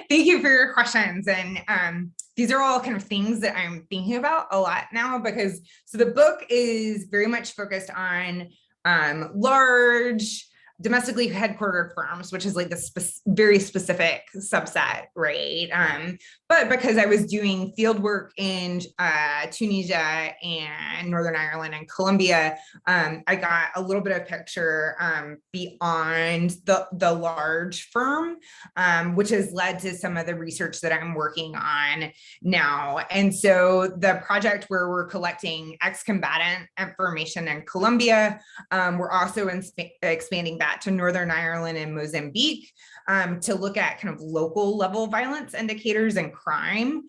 thank you for your questions. And these are all kind of things that I'm thinking about a lot now because, so the book is very much focused on large, domestically headquartered firms, which is like the very specific subset, right? But because I was doing field work in Tunisia and Northern Ireland and Colombia, I got a little bit of picture beyond the large firm, which has led to some of the research that I'm working on now. And so the project where we're collecting ex-combatant information in Colombia, we're also expanding that to Northern Ireland and Mozambique to look at kind of local level violence indicators and crime,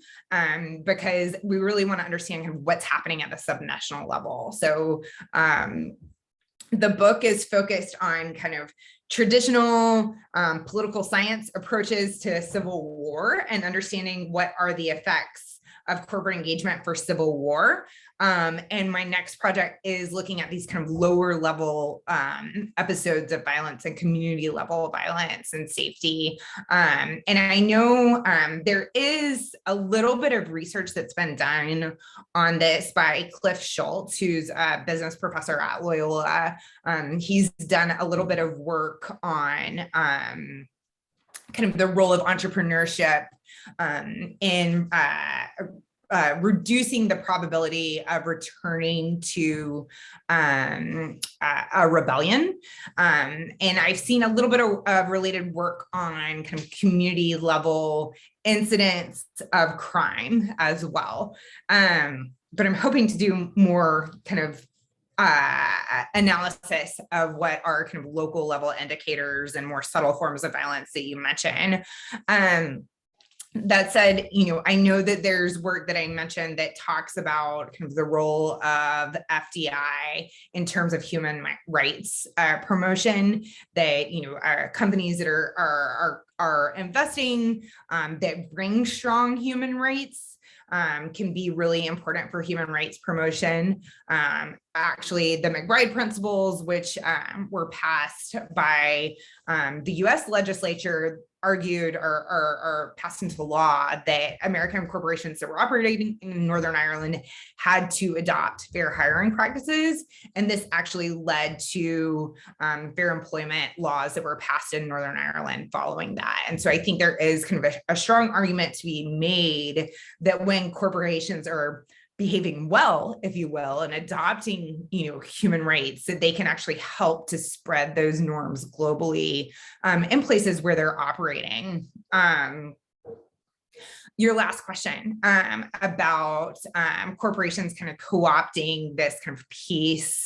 because we really want to understand kind of what's happening at the subnational level. So the book is focused on kind of traditional political science approaches to civil war and understanding what are the effects of corporate engagement for civil war. And my next project is looking at these kind of lower level episodes of violence and community level violence and safety. And I know there is a little bit of research that's been done on this by Cliff Schultz, who's a business professor at Loyola. He's done a little bit of work on kind of the role of entrepreneurship in reducing the probability of returning to a rebellion. And I've seen a little bit of related work on kind of community level incidents of crime as well. But I'm hoping to do more kind of analysis of what are kind of local level indicators and more subtle forms of violence that you mentioned. That said, you know, I know that there's work that I mentioned that talks about kind of the role of FDI in terms of human rights promotion, that, you know, companies that are investing that bring strong human rights can be really important for human rights promotion. Actually, the McBride principles, which were passed by the US legislature, argued or passed into the law that American corporations that were operating in Northern Ireland had to adopt fair hiring practices. And this actually led to fair employment laws that were passed in Northern Ireland following that. And so I think there is kind of a strong argument to be made that when corporations are behaving well, if you will, and adopting, you know, human rights, that they can actually help to spread those norms globally in places where they're operating. Your last question about corporations kind of co-opting this kind of peace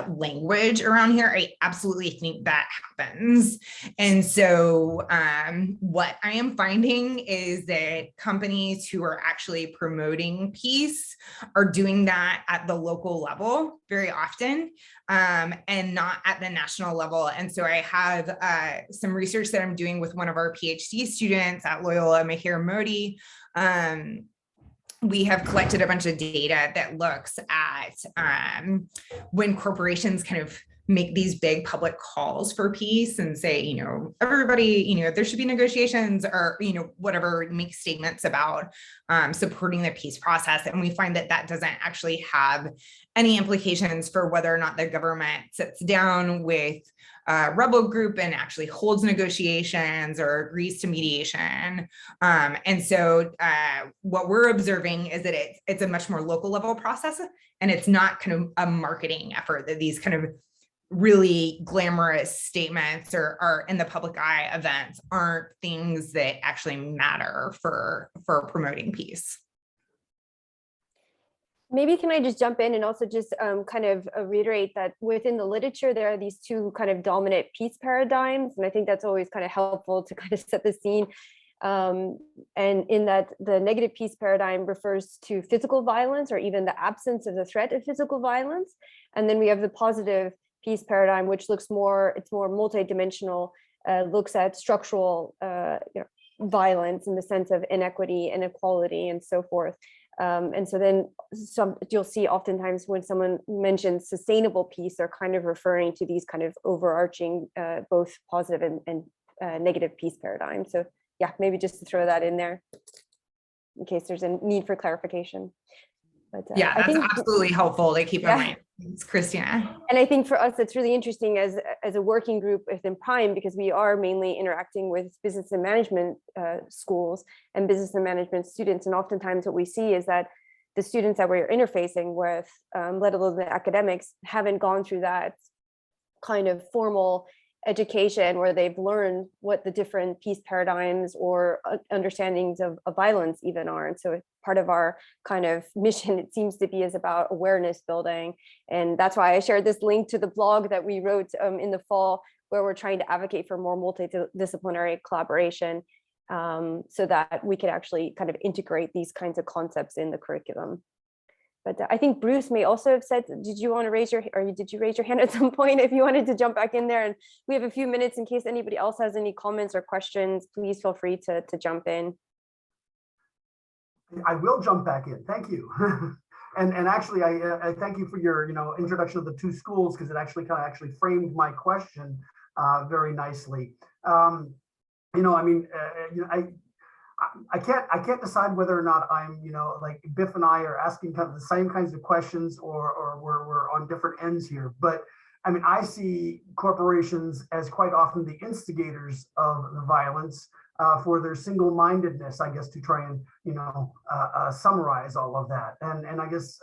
language around here, I absolutely think that happens. And so what I am finding is that companies who are actually promoting peace are doing that at the local level very often, and not at the national level. And so I have some research that I'm doing with one of our PhD students at Loyola, Mahir Modi. We have collected a bunch of data that looks at when corporations kind of make these big public calls for peace and say, you know, everybody, you know, there should be negotiations or, you know, whatever, make statements about supporting the peace process. And we find that that doesn't actually have any implications for whether or not the government sits down with a rebel group and actually holds negotiations or agrees to mediation. And so what we're observing is that it's a much more local level process, and it's not kind of a marketing effort, that these kind of really glamorous statements or in the public eye events aren't things that actually matter for promoting peace. Maybe can I just jump in and also just kind of reiterate that within the literature, there are these two kind of dominant peace paradigms. And I think that's always kind of helpful to kind of set the scene. And in that, the negative peace paradigm refers to physical violence or even the absence of the threat of physical violence. And then we have the positive peace paradigm, which looks more, it's more multidimensional, looks at structural violence in the sense of inequity, inequality, and so forth. And so then you'll see oftentimes when someone mentions sustainable peace, they're kind of referring to these kind of overarching, both positive and negative peace paradigms. So yeah, maybe just to throw that in there in case there's a need for clarification. But yeah, that's absolutely helpful to keep in mind. Thanks, Christina. And I think for us, it's really interesting as a working group within Prime, because we are mainly interacting with business and management schools and business and management students. And oftentimes what we see is that the students that we're interfacing with, let alone the academics, haven't gone through that kind of formal education where they've learned what the different peace paradigms or understandings of violence even are. And so part of our kind of mission, it seems to be, is about awareness building. And that's why I shared this link to the blog that we wrote in the fall, where we're trying to advocate for more multidisciplinary collaboration, so that we could actually kind of integrate these kinds of concepts in the curriculum. But I think Bruce may also have said, did you want to raise your, or did you raise your hand at some point if you wanted to jump back in there? And we have a few minutes in case anybody else has any comments or questions. Please feel free to jump in. I will jump back in. Thank you. and actually, I thank you for your introduction of the two schools, because it actually kind of framed my question very nicely. I can't decide whether or not I'm, like Biff and I are asking kind of the same kinds of questions, or we're on different ends here. But I mean, I see corporations as quite often the instigators of the violence for their single-mindedness, I guess, to try and, summarize all of that. And I guess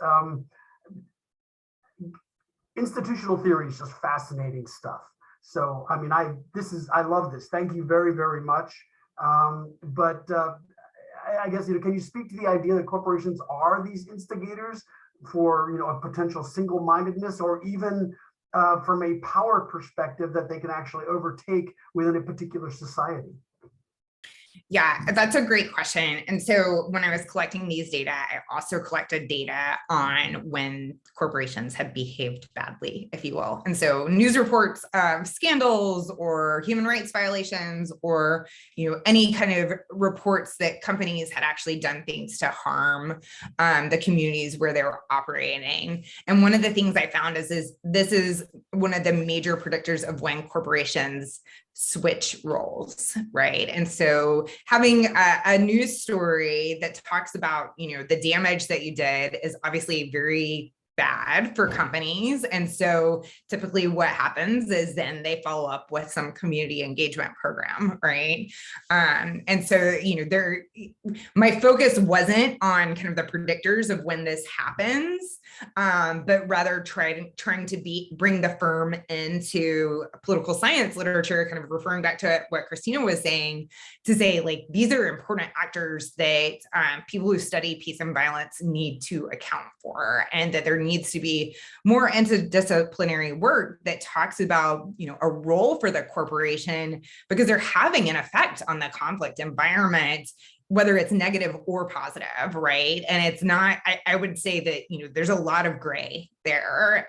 institutional theory is just fascinating stuff. So, I mean, I love this. Thank you very, very much. But I guess, can you speak to the idea that corporations are these instigators for, a potential single-mindedness, or even from a power perspective that they can actually overtake within a particular society? Yeah, that's a great question. And so when I was collecting these data, I also collected data on when corporations have behaved badly, if you will. And so news reports of scandals or human rights violations, or any kind of reports that companies had actually done things to harm the communities where they were operating. And one of the things I found is this is one of the major predictors of when corporations switch roles, right? And so having a news story that talks about, the damage that you did is obviously very bad for companies. And so typically what happens is then they follow up with some community engagement program, right? And so, my focus wasn't on kind of the predictors of when this happens, but rather trying to bring the firm into political science literature, kind of referring back to what Christina was saying, to say, like, these are important actors that people who study peace and violence need to account for, and that there needs to be more interdisciplinary work that talks about, a role for the corporation, because they're having an effect on the conflict environment, whether it's negative or positive, right? And it's not, I would say that, there's a lot of gray there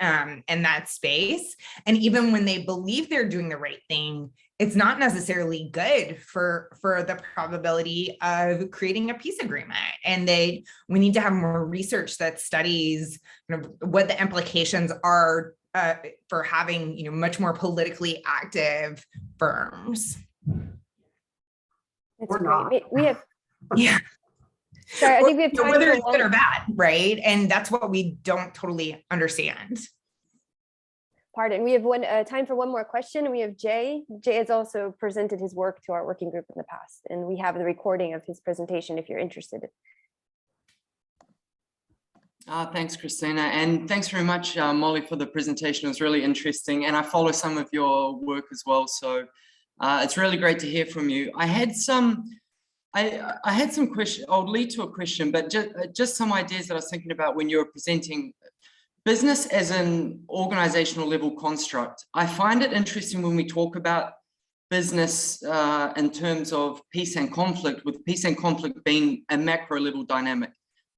in that space. And even when they believe they're doing the right thing, it's not necessarily good for the probability of creating a peace agreement. And we need to have more research that studies kind of what the implications are for having, much more politically active firms. That's great. We have, yeah. Sorry, I think we have time whether for it's good or bad, right? And that's what we don't totally understand. Pardon, we have time for one more question. We have Jay. Jay has also presented his work to our working group in the past, and we have the recording of his presentation if you're interested. Thanks, Christina, and thanks very much, Molly, for the presentation. It was really interesting, and I follow some of your work as well, so it's really great to hear from you. I had some questions. I'll lead to a question, but just some ideas that I was thinking about when you were presenting business as an organizational level construct. I find it interesting when we talk about business in terms of peace and conflict, with peace and conflict being a macro level dynamic.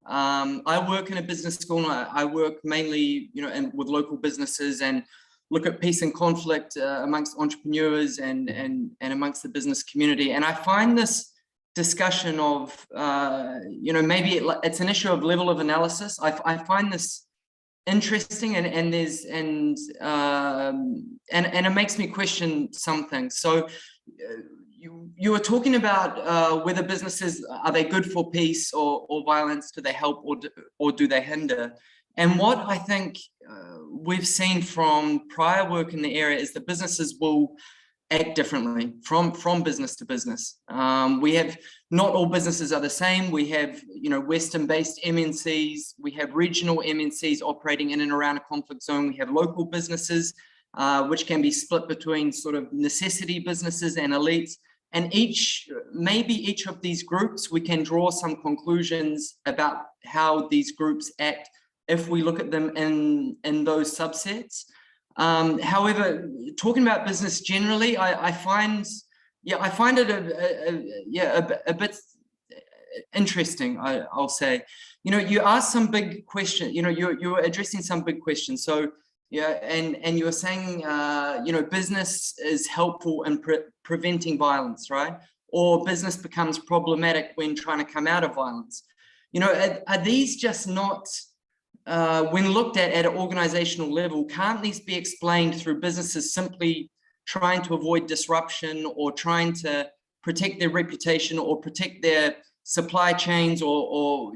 I work in a business school, and I work mainly, with local businesses, and look at peace and conflict amongst entrepreneurs and amongst the business community. And I find this discussion of, maybe it's an issue of level of analysis. I find this interesting, and it makes me question something. So you were talking about whether businesses, are they good for peace or violence? Do they help or do they hinder? And what I think we've seen from prior work in the area is that businesses will act differently from business to business. We have, not all businesses are the same. We have, Western-based MNCs. We have regional MNCs operating in and around a conflict zone. We have local businesses, which can be split between sort of necessity businesses and elites. And maybe each of these groups, we can draw some conclusions about how these groups act if we look at them in those subsets. However, talking about business generally, I find it a bit interesting. I'll say, you asked some big questions. You're addressing some big questions. So and you're saying, business is helpful in preventing violence, right? Or business becomes problematic when trying to come out of violence. Are these just not? When looked at an organizational level, can't these be explained through businesses simply trying to avoid disruption or trying to protect their reputation or protect their supply chains or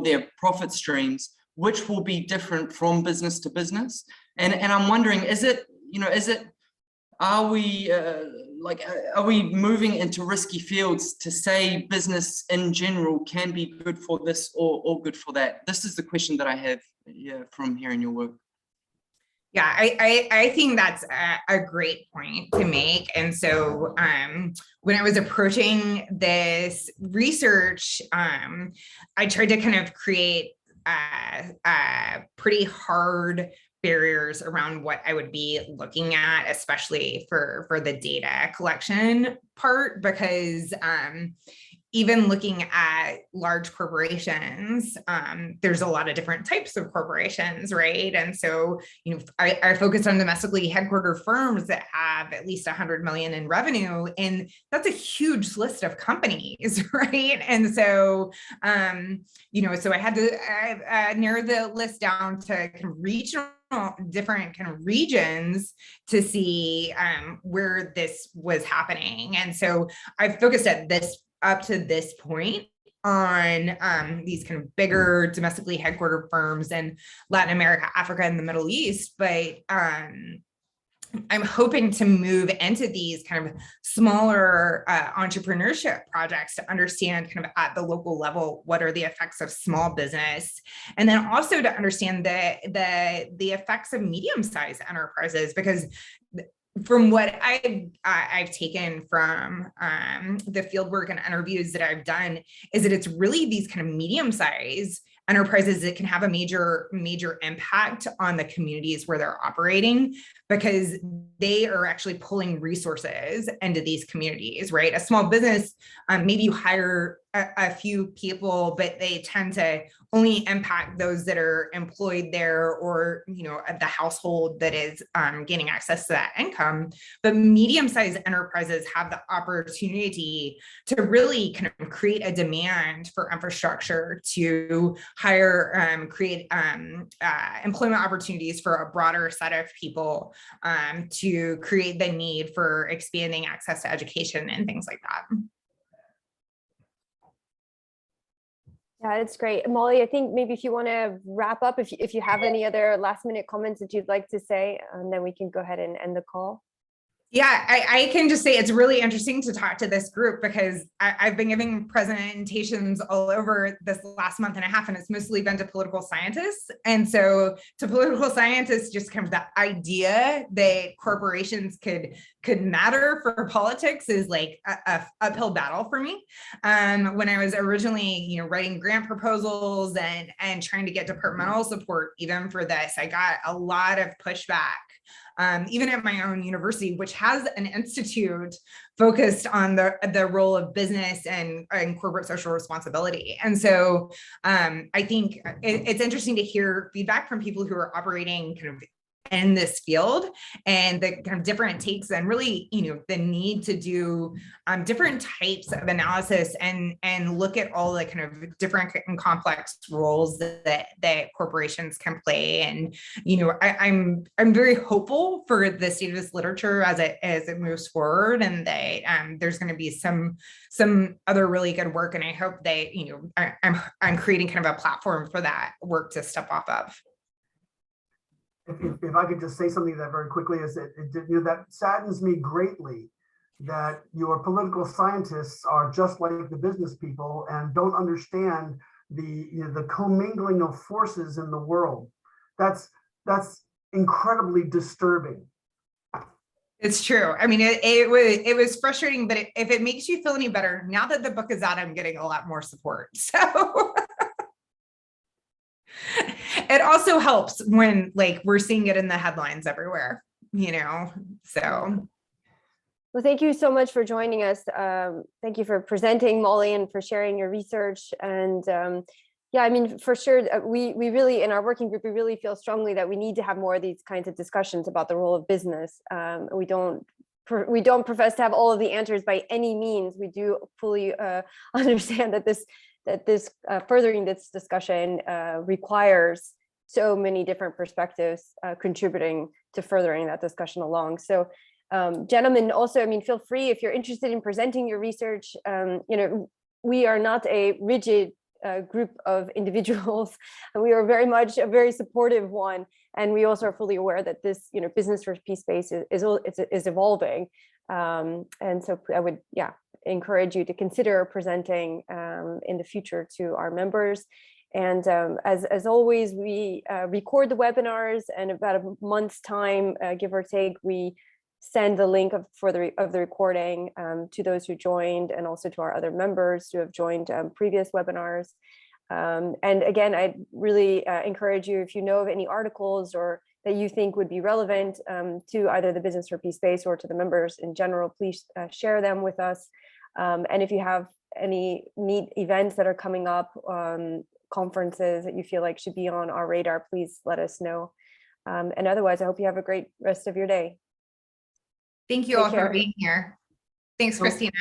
their profit streams, which will be different from business to business? And I'm wondering, are we moving into risky fields to say business in general can be good for this or good for that? This is the question that I have from hearing your work. Yeah, I think that's a great point to make. And so when I was approaching this research, I tried to kind of create pretty hard barriers around what I would be looking at, especially for the data collection part, because even looking at large corporations, there's a lot of different types of corporations, right? And so, I focused on domestically headquartered firms that have at least 100 million in revenue, and that's a huge list of companies, right? And so, so I had to narrow the list down to kind of regional, different kind of regions to see where this was happening. And so I focused up to this point on these kind of bigger domestically headquartered firms in Latin America, Africa, and the Middle East. But I'm hoping to move into these kind of smaller entrepreneurship projects to understand kind of at the local level, what are the effects of small business, and then also to understand the effects of medium-sized enterprises, because from what I've taken from the fieldwork and interviews that I've done is that it's really these kind of medium-sized enterprises that can have a major impact on the communities where they're operating, because they are actually pulling resources into these communities, right? A small business, maybe you hire a few people, but they tend to only impact those that are employed there, or the household that is gaining access to that income. But medium-sized enterprises have the opportunity to really kind of create a demand for infrastructure to hire, create employment opportunities for a broader set of people, to create the need for expanding access to education and things like that. Yeah, it's great. Molly, I think maybe if you want to wrap up, if you have any other last minute comments that you'd like to say, and then we can go ahead and end the call. Yeah, I can just say it's really interesting to talk to this group, because I've been giving presentations all over this last month and a half, and it's mostly been to political scientists. And so to political scientists, just kind of the idea that corporations could matter for politics is like a uphill battle for me. When I was originally, writing grant proposals and trying to get departmental support even for this, I got a lot of pushback. Even at my own university, which has an institute focused on the role of business and corporate social responsibility. And so I think it's interesting to hear feedback from people who are operating kind of in this field, and the kind of different takes, and really, the need to do different types of analysis and look at all the kind of different and complex roles that corporations can play. And I'm very hopeful for the state of this literature as it moves forward, and that there's going to be some other really good work, and I hope that I'm creating kind of a platform for that work to step off of. If I could just say something to that very quickly, is that that saddens me greatly that your political scientists are just like the business people and don't understand the commingling of forces in the world. That's incredibly disturbing. It's true. I mean, it was frustrating, but if it makes you feel any better, now that the book is out, I'm getting a lot more support. So it also helps when we're seeing it in the headlines everywhere, so. Well, thank you so much for joining us. Thank you for presenting, Molly, and for sharing your research. And yeah, I mean, for sure, we really, in our working group, we really feel strongly that we need to have more of these kinds of discussions about the role of business. We don't profess to have all of the answers by any means. We do fully understand that this furthering this discussion requires so many different perspectives contributing to furthering that discussion along. So gentlemen, also, I mean, feel free if you're interested in presenting your research. We are not a rigid group of individuals. We are very much a very supportive one, and we also are fully aware that this, business for peace space is evolving. And so I would, encourage you to consider presenting in the future to our members. And as always, we record the webinars, and about a month's time, give or take, we send the link of the recording to those who joined, and also to our other members who have joined previous webinars. And again, I'd really encourage you, if you know of any articles or that you think would be relevant to either the Business for Peace space or to the members in general, please share them with us. And if you have any neat events that are coming up, conferences that you feel like should be on our radar, please let us know. And otherwise, I hope you have a great rest of your day. Thank you all for being here. Thanks, Christina.